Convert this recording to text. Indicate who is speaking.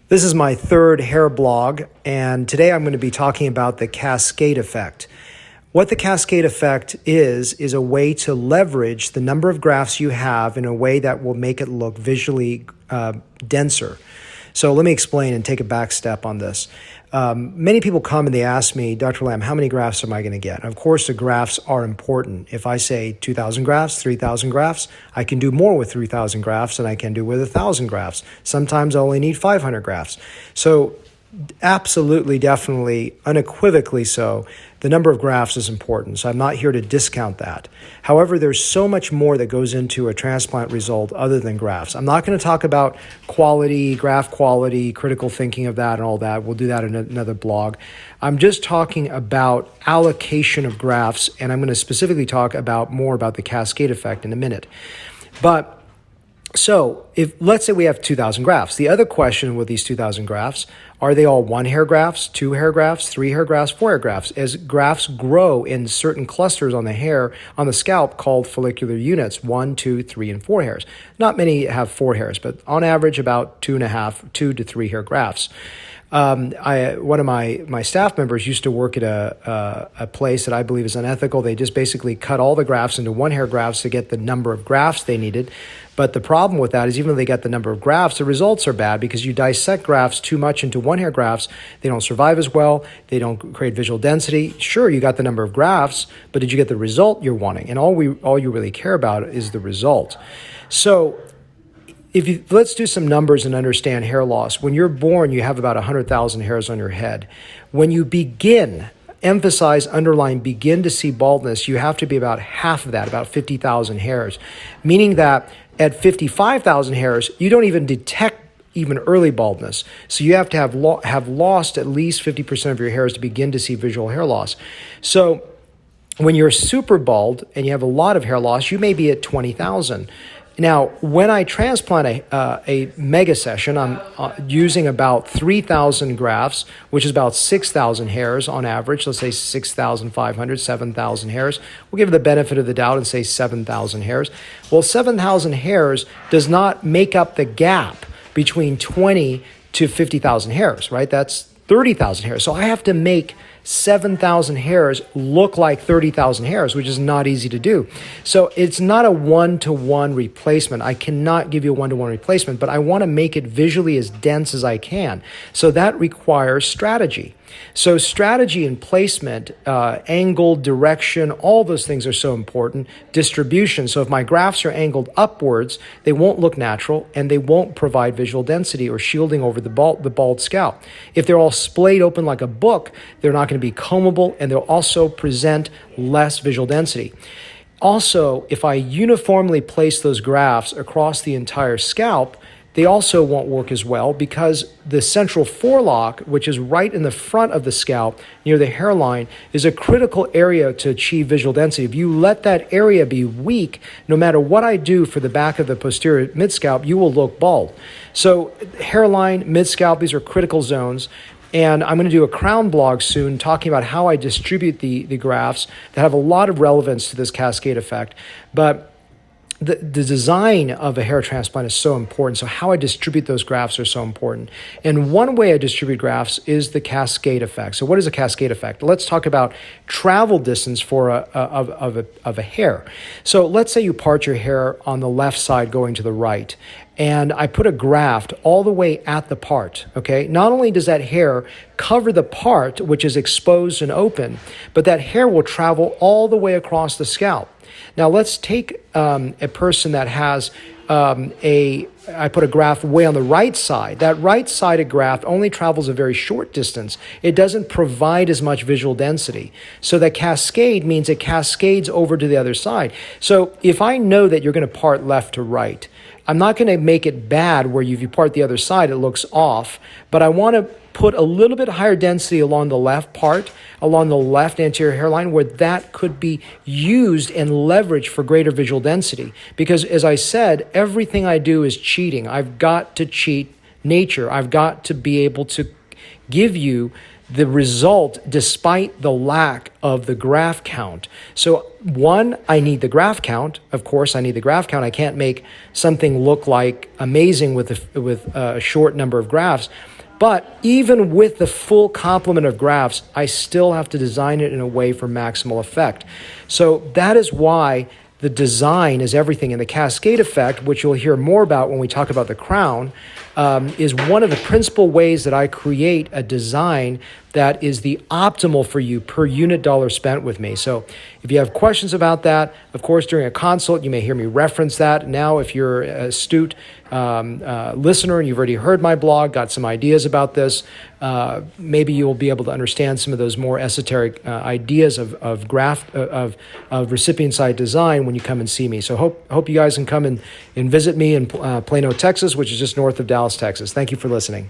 Speaker 1: This is my third hair blog, and today I'm going to be talking about the Cascade effect. What the Cascade effect is a way to leverage the number of grafts you have in a way that will make it look visually denser. So let me explain and take a back step on this. Many people come and they ask me, Dr. Lamb, how many grafts am I going to get? And of course, the grafts are important. If I say 2,000 grafts, 3,000 grafts, I can do more with 3,000 grafts than I can do with 1,000 grafts. Sometimes I only need 500 grafts. So absolutely, definitely, unequivocally so, the number of grafts is important. So I'm not here to discount that. However, there's so much more that goes into a transplant result other than grafts. I'm not going to talk about quality, graft quality, critical thinking of that and all that. We'll do that in another blog. I'm just talking about allocation of grafts, and I'm going to specifically talk more about the cascade effect in a minute. So let's say we have 2,000 grafts. The other question with these 2,000 grafts, are they all 1 hair grafts, 2 hair grafts, 3 hair grafts, 4 hair grafts? As grafts grow in certain clusters on the hair, on the scalp called follicular units, 1, 2, 3, and 4 hairs. Not many have 4 hairs, but on average about 2 to 3 hair grafts. One of my staff members used to work at a place that I believe is unethical. They just basically cut all the grafts into 1 hair grafts to get the number of grafts they needed. But the problem with that is even though they got the number of grafts, the results are bad because you dissect grafts too much into 1 hair grafts. They don't survive as well. They don't create visual density. Sure, you got the number of grafts, but did you get the result you're wanting? And all you really care about is the result. So let's do some numbers and understand hair loss. When you're born, you have about 100,000 hairs on your head. When you begin to see baldness, you have to be about half of that, about 50,000 hairs, meaning that at 55,000 hairs, you don't even detect even early baldness. So you have to have lost at least 50% of your hairs to begin to see visual hair loss. So when you're super bald and you have a lot of hair loss, you may be at 20,000. Now, when I transplant a mega session, I'm using about 3,000 grafts, which is about 6,000 hairs on average. Let's say 6,500, 7,000 hairs. We'll give it the benefit of the doubt and say 7,000 hairs. Well, 7,000 hairs does not make up the gap between 20 to 50,000 hairs, right? That's 30,000 hairs. So I have to make 7,000 hairs look like 30,000 hairs, which is not easy to do. So it's not a one-to-one replacement. I cannot give you a one-to-one replacement, but I want to make it visually as dense as I can. So that requires strategy. So strategy and placement, angle, direction, all those things are so important. Distribution. So if my grafts are angled upwards, they won't look natural and they won't provide visual density or shielding over the bald scalp. If they're all splayed open like a book, they're not going to be combable and they'll also present less visual density. Also, if I uniformly place those grafts across the entire scalp, they also won't work as well because the central forelock, which is right in the front of the scalp near the hairline, is a critical area to achieve visual density. If you let that area be weak, no matter what I do for the back of the posterior mid-scalp, you will look bald. So hairline, mid-scalp, these are critical zones. And I'm going to do a crown blog soon talking about how I distribute the grafts that have a lot of relevance to this cascade effect. But the design of a hair transplant is so important. So how I distribute those grafts are so important. And one way I distribute grafts is the cascade effect. So what is a cascade effect? Let's talk about travel distance for of a hair. So let's say you part your hair on the left side going to the right. And I put a graft all the way at the part, okay? Not only does that hair cover the part, which is exposed and open, but that hair will travel all the way across the scalp. Now, let's take a person that has I put a graft way on the right side. That right-sided graft only travels a very short distance. It doesn't provide as much visual density. So that cascade means it cascades over to the other side. So if I know that you're going to part left to right, I'm not going to make it bad where if you part the other side, it looks off, but I want to put a little bit higher density along the left part, along the left anterior hairline, where that could be used and leveraged for greater visual density. Because as I said, everything I do is cheating. I've got to cheat nature. I've got to be able to give you the result despite the lack of the graft count. So one, I need the graft count. Of course, I need the graft count. I can't make something look like amazing with a short number of grafts. But even with the full complement of grafts, I still have to design it in a way for maximal effect. So that is why the design is everything. And the cascade effect, which you'll hear more about when we talk about the crown, is one of the principal ways that I create a design that is the optimal for you per unit dollar spent with me. So if you have questions about that, of course, during a consult, you may hear me reference that. Now, if you're an astute listener and you've already heard my blog, got some ideas about this, maybe you'll be able to understand some of those more esoteric ideas of graft, of recipient side design when you come and see me. So hope you guys can come and visit me in Plano, Texas, which is just north of Dallas, Texas. Thank you for listening.